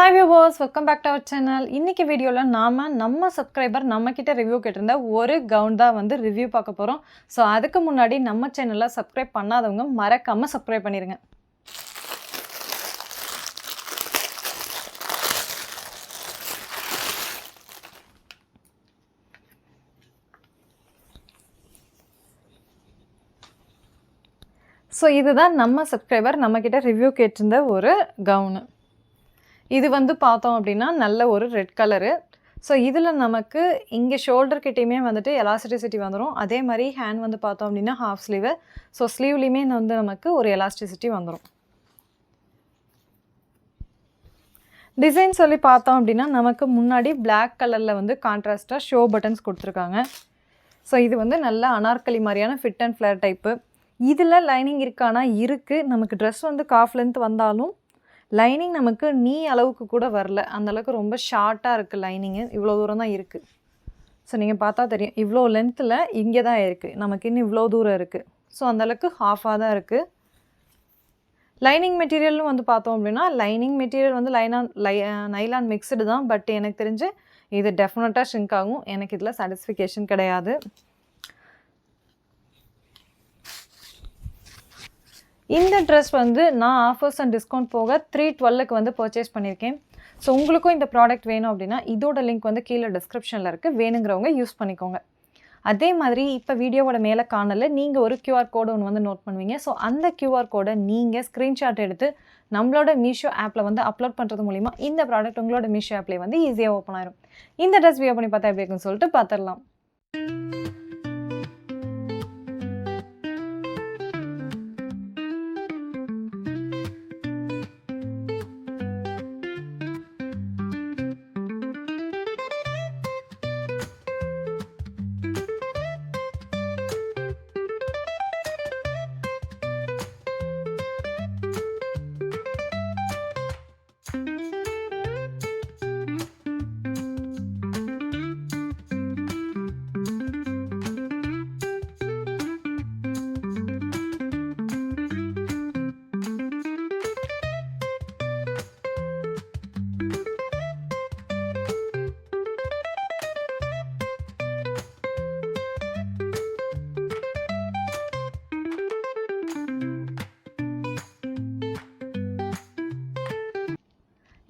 Hi viewers, welcome back to our channel. இன்னைக்கு வீடியோல நம்ம சப்ஸ்கிரைபர் நம்ம கிட்ட ரிவ்யூ கேட்டிருந்த ஒரு கவுன் தான் வந்து ரிவ்யூ பார்க்க போறோம். சோ அதுக்கு முன்னாடி நம்ம சேனலை சப்ஸ்கிரைப் பண்ணாதவங்க மறக்காம சப்ஸ்கிரைப் பண்ணிருங்க. சோ இதுதான் நம்ம சப்ஸ்கிரைபர் நம்ம கிட்ட ரிவ்யூ கேட்டிருந்த ஒரு கவுன். இது வந்து பார்த்தோம் அப்படின்னா நல்ல ஒரு ரெட் கலரு. ஸோ இதில் நமக்கு இங்கே ஷோல்டர் கிட்டேயுமே வந்துட்டு எலாஸ்டிசிட்டி வந்துடும். அதே மாதிரி ஹேண்ட் வந்து பார்த்தோம் அப்படின்னா ஹாஃப் ஸ்லீவு. ஸோ ஸ்லீவ்லேயுமே வந்து நமக்கு ஒரு எலாஸ்டிசிட்டி வந்துடும். டிசைன் சொல்லி பார்த்தோம் அப்படின்னா நமக்கு முன்னாடி பிளாக் கலரில் வந்து கான்ட்ராஸ்ட்டாக ஷோ பட்டன்ஸ் கொடுத்துருக்காங்க. ஸோ இது வந்து நல்ல அனார்கலி மாதிரியான ஃபிட் அண்ட் ஃப்ளேர் டைப்பு. இதில் லைனிங் இருக்கானா இருக்குது. நமக்கு ட்ரெஸ் வந்து காஃப் லென்த் வந்தாலும் லைனிங் நமக்கு நீ அளவுக்கு கூட வரல. அந்தளவுக்கு ரொம்ப ஷார்ட்டாக இருக்குது லைனிங்கு. இவ்வளோ தூரம் தான் இருக்குது. ஸோ நீங்கள் பார்த்தா தெரியும், இவ்வளோ லென்த்தில் இங்கே தான் இருக்குது. நமக்கு இன்னும் இவ்வளோ தூரம் இருக்குது. ஸோ அந்தளவுக்கு ஹாஃபாக தான் இருக்குது. லைனிங் மெட்டீரியல்னு வந்து பார்த்தோம் அப்படின்னா லைனிங் மெட்டீரியல் வந்து நைலான் மிக்ஸ்டு தான். பட் எனக்கு தெரிஞ்சு இது டெஃபினட்டாக ஷ்ரிங்க் ஆகும். எனக்கு இதில் சாட்டிஸ்ஃபிகேஷன் கிடையாது. இந்த ட்ரெஸ் வந்து நான் ஆஃபர்ஸ் அண்ட் டிஸ்கவுண்ட் போக 312க்கு வந்து பர்ச்சேஸ் பண்ணியிருக்கேன். ஸோ உங்களுக்கும் இந்த ப்ராடக்ட் வேணும் அப்படின்னா இதோட லிங்க் வந்து கீழே டிஸ்கிரிப்ஷனில் இருக்குது. வேணுங்கிறவங்க யூஸ் பண்ணிக்கோங்க. அதே மாதிரி இப்போ வீடியோவோட மேலே காணல நீங்கள் ஒரு QR கோடு ஒன்று வந்து நோட் பண்ணுவீங்க. ஸோ அந்த QR கோடை நீங்கள் ஸ்க்ரீன்ஷாட் எடுத்து நம்மளோட மீஷோ ஆப்பில் வந்து அப்லோட் பண்ணுறது மூலிமா இந்த ப்ராடக்ட் உங்களோட மீஷோ ஆப்லேயே வந்து ஈஸியாக ஓப்பன் ஆயிரும். இந்த ட்ரெஸ் வியோ பண்ணி பார்த்தா எப்படி இருக்குன்னு சொல்லிட்டு பார்த்துடலாம்.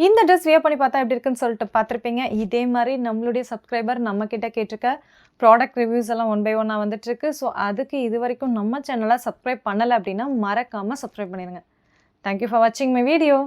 இந்த ட்ரெஸ் வியர் பண்ணி பார்த்தா எப்படி இருக்குன்னு சொல்லிட்டு பார்த்துருப்பீங்க. இதே மாதிரி நம்மளுடைய சப்ஸ்கிரைபர் நம்மக்கிட்ட கேட்டிருக்க ப்ராடக்ட் ரிவ்யூஸ் எல்லாம் 1 by 1 வந்துட்டுருக்கு. ஸோ அதுக்கு இது வரைக்கும் நம்ம சேனலை சப்ஸ்கிரைப் பண்ணலை அப்படின்னா மறக்காமல் சப்ஸ்கிரைப் பண்ணிடுங்க. தேங்க்யூ ஃபார் வாட்சிங் மை வீடியோ.